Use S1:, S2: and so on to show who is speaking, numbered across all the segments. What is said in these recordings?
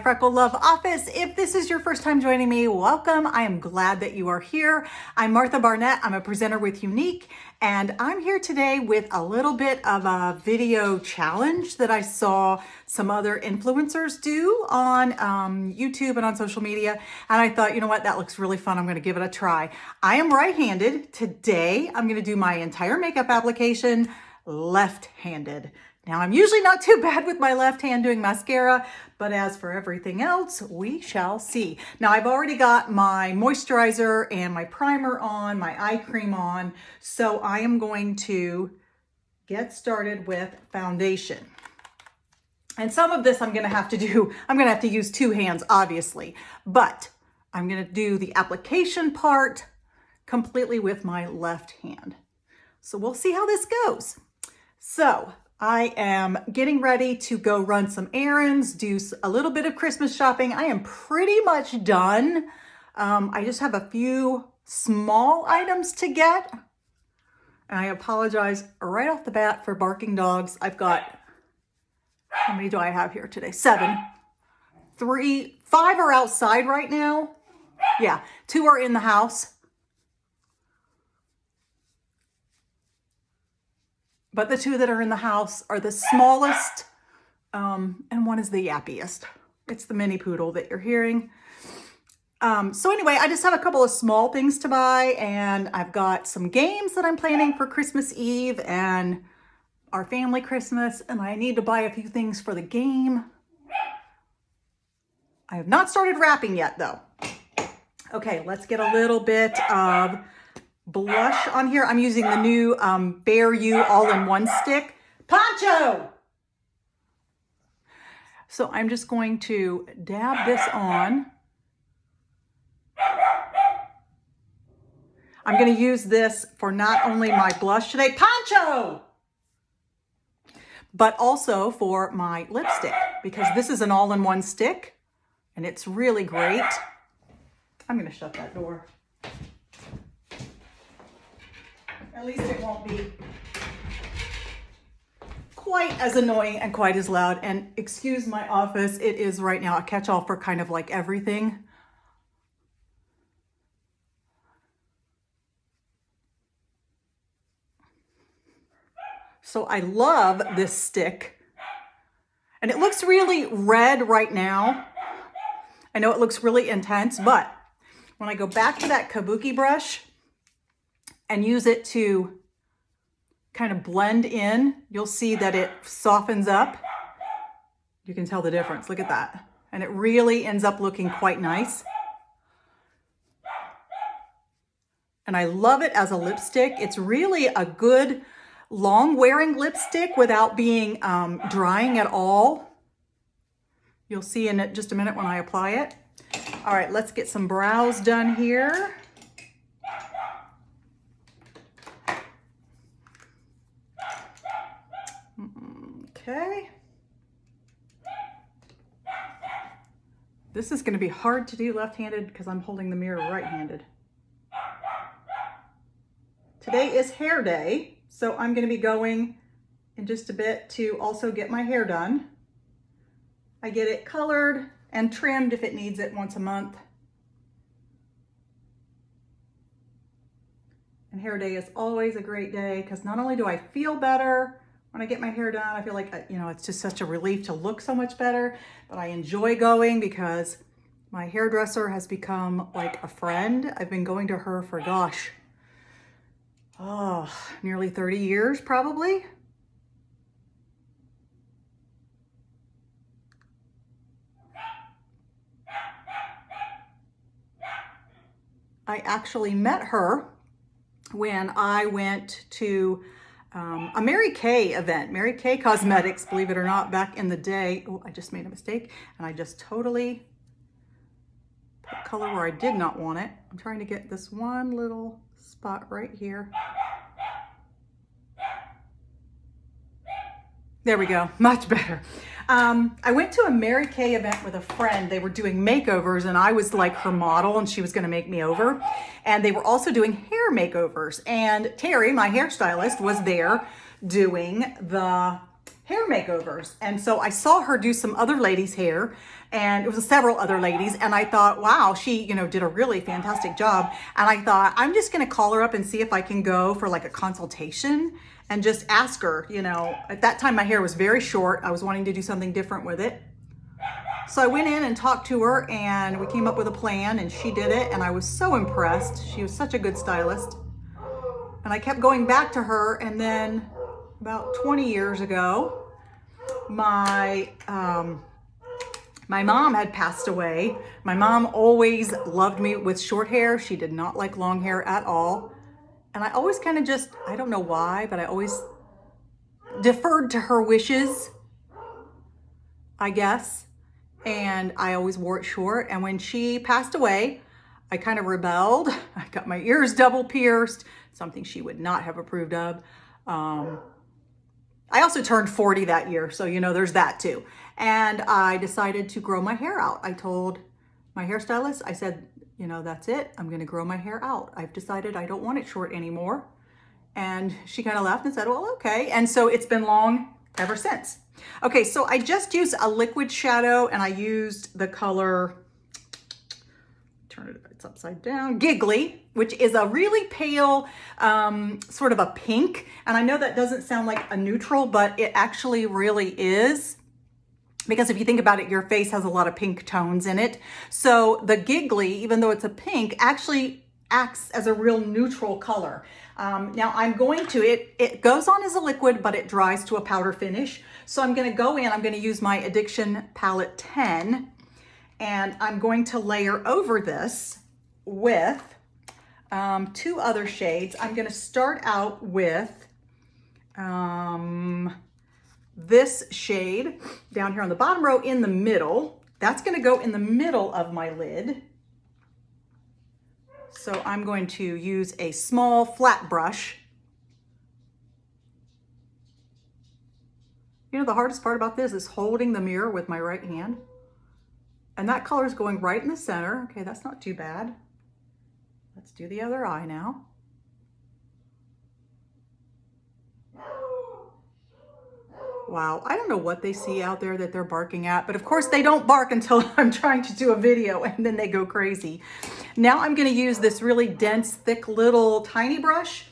S1: Freckle Love office. If this is your first time joining me, welcome. I am glad that you are here. I'm Martha Barnett. I'm a presenter with Younique, and I'm here today with a little bit of a video challenge that I saw some other influencers do on YouTube and on social media. And I thought, you know what, that looks really fun. I'm going to give it a try. I am right-handed. Today, I'm going to do my entire makeup application left-handed. Now, I'm usually not too bad with my left hand doing mascara, but as for everything else, we shall see. Now, I've already got my moisturizer and my primer on, my eye cream on, so I am going to get started with foundation. And some of this I'm going to have to use two hands, obviously, but I'm going to do the application part completely with my left hand. So we'll see how this goes. So I am getting ready to go run some errands, do a little bit of Christmas shopping. I am pretty much done. I just have a few small items to get. And I apologize right off the bat for barking dogs. I've got, how many do I have here today? 7. 5 are outside right now. Yeah, 2 are in the house. But the 2 that are in the house are the smallest, and one is the yappiest. It's the mini poodle that you're hearing. So anyway, I just have a couple of small things to buy, and I've got some games that I'm planning for Christmas Eve and our family Christmas, and I need to buy a few things for the game. I have not started wrapping yet, though. Okay, let's get a little bit of blush on here. I'm using the new Bare You all-in-one stick. Poncho! So I'm just going to dab this on. I'm going to use this for not only my blush today, Poncho, but also for my lipstick, because this is an all-in-one stick and it's really great. I'm going to shut that door. At least it won't be quite as annoying and quite as loud. And excuse my office, it is right now a catch-all for kind of like everything. So I love this stick. And it looks really red right now. I know it looks really intense, but when I go back to that kabuki brush and use it to kind of blend in, you'll see that it softens up. You can tell the difference. Look at that. And it really ends up looking quite nice. And I love it as a lipstick. It's really a good long wearing lipstick without being drying at all. You'll see in just a minute when I apply it. All right, let's get some brows done here. Okay. This is going to be hard to do left-handed because I'm holding the mirror right-handed. Today is hair day, so I'm going to be going in just a bit to also get my hair done. I get it colored and trimmed if it needs it once a month. And hair day is always a great day because not only do I feel better when I get my hair done, I feel like, it's just such a relief to look so much better, but I enjoy going because my hairdresser has become like a friend. I've been going to her for, gosh, nearly 30 years probably. I actually met her when I went to a Mary Kay event, Mary Kay Cosmetics, believe it or not, back in the day. Oh, I just made a mistake and I just totally put color where I did not want it. I'm trying to get this one little spot right here. There we go, much better. I went to a Mary Kay event with a friend. They were doing makeovers and I was like her model and she was gonna make me over. And they were also doing hair makeovers. And Terry, my hairstylist, was there doing the hair makeovers. And so I saw her do some other ladies' hair, and it was several other ladies. And I thought, wow, she, did a really fantastic job. And I thought, I'm just going to call her up and see if I can go for like a consultation and just ask her, at that time my hair was very short. I was wanting to do something different with it. So I went in and talked to her, and we came up with a plan, and she did it. And I was so impressed. She was such a good stylist. And I kept going back to her. And then about 20 years ago, my mom had passed away. My mom always loved me with short hair. She did not like long hair at all. And I always kind of just, I don't know why, but I always deferred to her wishes, I guess. And I always wore it short. And when she passed away, I kind of rebelled. I got my ears double pierced, something she would not have approved of. I also turned 40 that year, so there's that too. And I decided to grow my hair out. I told my hairstylist, I said, that's it. I'm gonna grow my hair out. I've decided I don't want it short anymore. And she kind of laughed and said, well, okay. And so it's been long ever since. Okay, so I just used a liquid shadow, and I used the color, turn it, it's upside down, Giggly, which is a really pale, sort of a pink. And I know that doesn't sound like a neutral, but it actually really is. Because if you think about it, your face has a lot of pink tones in it. So the Giggly, even though it's a pink, actually acts as a real neutral color. Now I'm going to, it goes on as a liquid, but it dries to a powder finish. So I'm gonna go in, I'm gonna use my Addiction Palette 10, and I'm going to layer over this with two other shades. I'm gonna start out with this shade down here on the bottom row in the middle. That's gonna go in the middle of my lid. So I'm going to use a small flat brush. The hardest part about this is holding the mirror with my right hand. And that color is going right in the center. Okay, that's not too bad. Let's do the other eye now. Wow, I don't know what they see out there that they're barking at, but of course they don't bark until I'm trying to do a video, and then they go crazy. Now I'm gonna use this really dense, thick little tiny brush,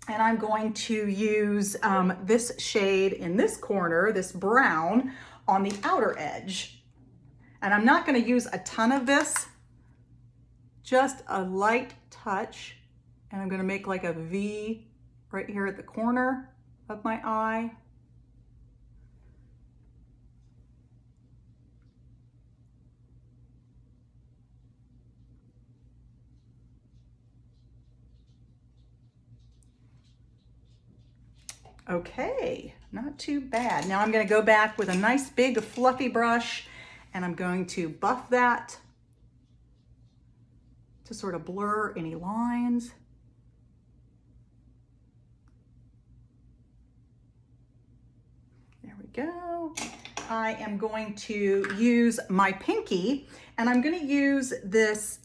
S1: and I'm going to use this shade in this corner, this brown, on the outer edge. And I'm not gonna use a ton of this, just a light touch. And I'm gonna make like a V right here at the corner of my eye. Okay, not too bad. Now I'm gonna go back with a nice big fluffy brush, and I'm going to buff that to sort of blur any lines. There we go. I am going to use my pinky, and I'm gonna use this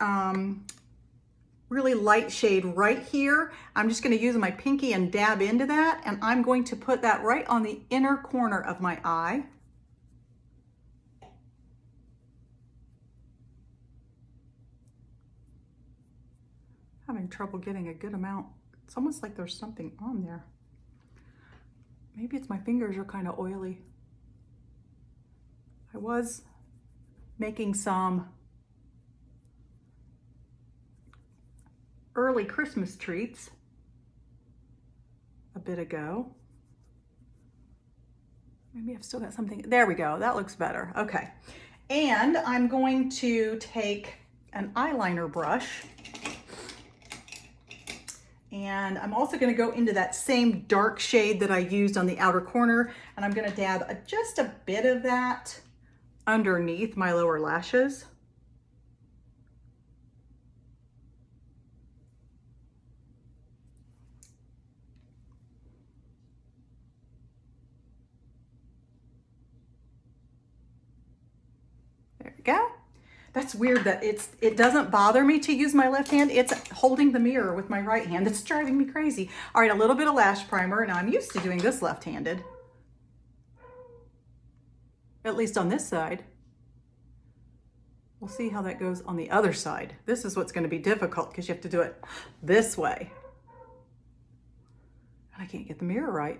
S1: really light shade right here. I'm just gonna use my pinky and dab into that, and I'm going to put that right on the inner corner of my eye. Having trouble getting a good amount. It's almost like there's something on there. Maybe it's my fingers are kind of oily. I was making some early Christmas treats a bit ago. Maybe I've still got something. There we go. That looks better. Okay. And I'm going to take an eyeliner brush, and I'm also going to go into that same dark shade that I used on the outer corner, and I'm going to dab just a bit of that underneath my lower lashes. There we go. That's weird that it doesn't bother me to use my left hand. It's holding the mirror with my right hand. It's driving me crazy. All right, a little bit of lash primer. Now I'm used to doing this left-handed. at least on this side. We'll see how that goes on the other side. This is what's going to be difficult because you have to do it this way. I can't get the mirror right.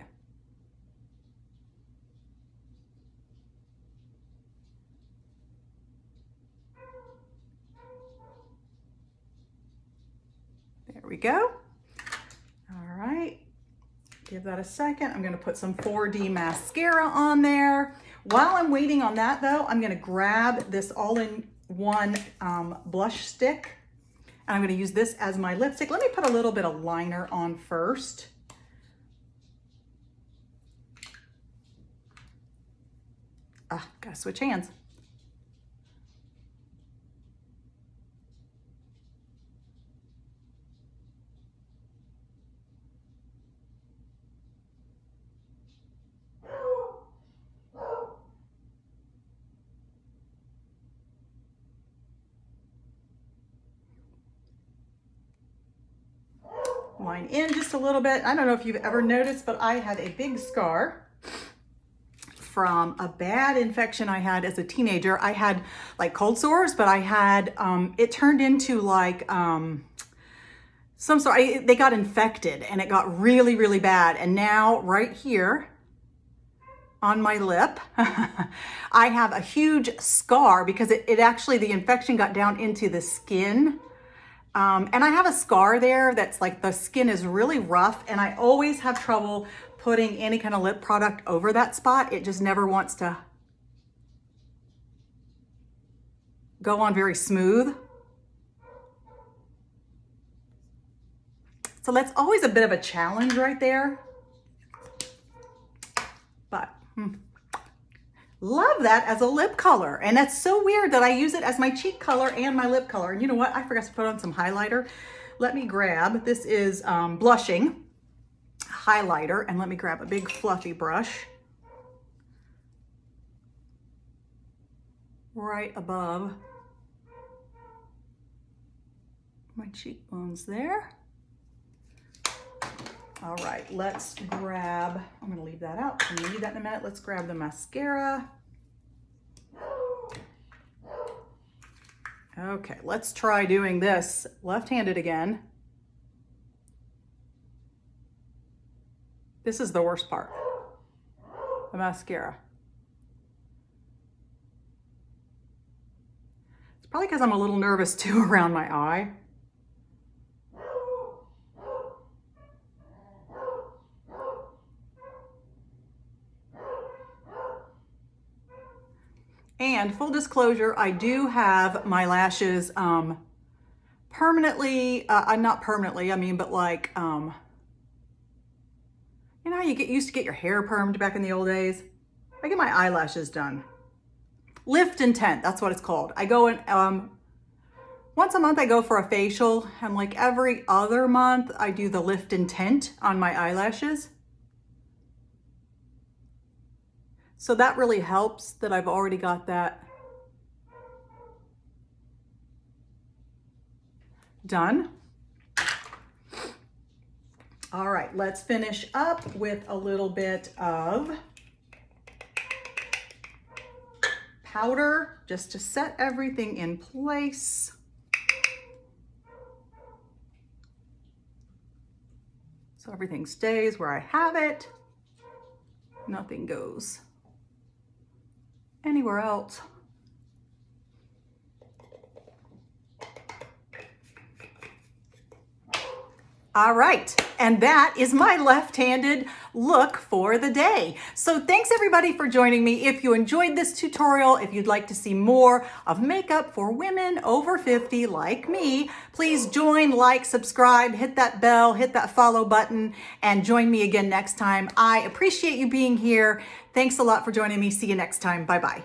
S1: There we go. All right, give that a second. I'm going to put some 4D mascara on there. While I'm waiting on that though, I'm going to grab this all-in-one blush stick, and I'm going to use this as my lipstick. Let me put a little bit of liner on first. Gotta switch hands. Line in just a little bit. I don't know if you've ever noticed, but I had a big scar from a bad infection I had as a teenager. I had like cold sores, but I had, it turned into like some sort, they got infected and it got really, really bad. And now right here on my lip, I have a huge scar because it actually, the infection got down into the skin. And I have a scar there that's like the skin is really rough, and I always have trouble putting any kind of lip product over that spot. It just never wants to go on very smooth. So that's always a bit of a challenge right there. But love that as a lip color. And that's so weird that I use it as my cheek color and my lip color. And you know what? I forgot to put on some highlighter. Let me grab, this is blushing highlighter, and let me grab a big fluffy brush right above my cheekbones there. All right, let's grab, I'm gonna leave that out, I'm gonna need that in a minute. Let's grab the mascara. Okay, let's try doing this left-handed again. This is the worst part, the mascara. It's probably because I'm a little nervous too around my eye. And full disclosure, I do have my lashes permanently, not permanently, I mean, but like, you know how you used to get your hair permed back in the old days? I get my eyelashes done. Lift and tint, that's what it's called. I go in, once a month I go for a facial, and like every other month I do the lift and tint on my eyelashes. So that really helps that I've already got that done. All right, let's finish up with a little bit of powder just to set everything in place. So everything stays where I have it. Nothing goes anywhere else. All right, and that is my left-handed look for the day. So thanks everybody for joining me. If you enjoyed this tutorial, if you'd like to see more of makeup for women over 50 like me, please join, like, subscribe, hit that bell, hit that follow button, and join me again next time. I appreciate you being here. Thanks a lot for joining me. See you next time. Bye-bye.